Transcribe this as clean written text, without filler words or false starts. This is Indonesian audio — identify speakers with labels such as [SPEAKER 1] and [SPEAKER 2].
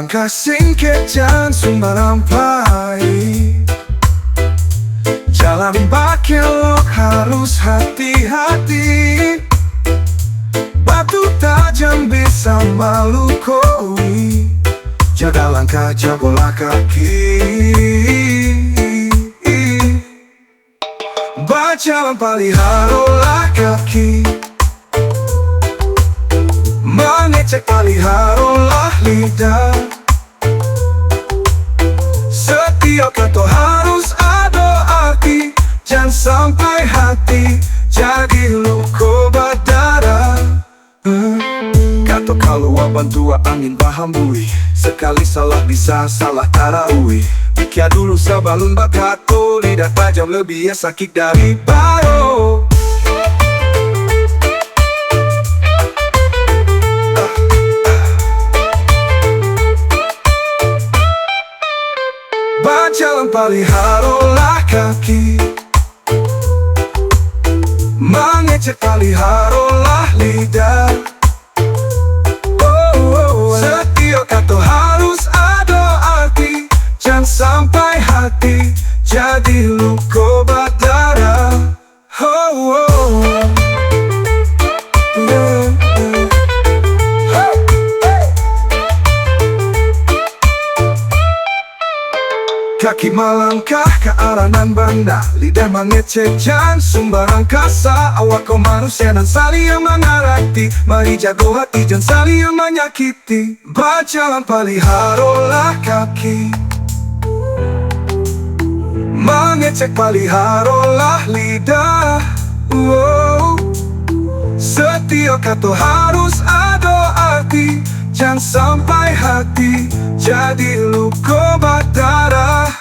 [SPEAKER 1] langkah singkat jangan sampai. Jalan berkelok harus hati-hati. Batu tajam bisa melukai. Jaga langkah, jagolah kaki. Berjalan peliharolah kaki. Mengecek peliharolah lidah. Setiap kata harus ada arti. Jangan sampai hati jadi luka berdarah. Kata keluar bantua angin bahambui. Sekali salah bisa salah tarawih. Pikir dulu sebelum berkata. Lidah tajam lebih sakit dari baru. Berjalan peliharolah kaki. Mengecek peliharolah lidah. Setiap kata harus ada arti. Jangan sampai hati jadi luka berdarah. Kaki melangkah ke arah nan benda. Lidah mengecek jangan sembarang kasa. Awak kau manusia dan saling mengerti. Mari jago hati jangan saling menyakiti. Berjalan peliharolah kaki. Mengecek peliharolah lidah. Setiap kata harus ada arti. Jangan sampai hati jadi luka berdarah.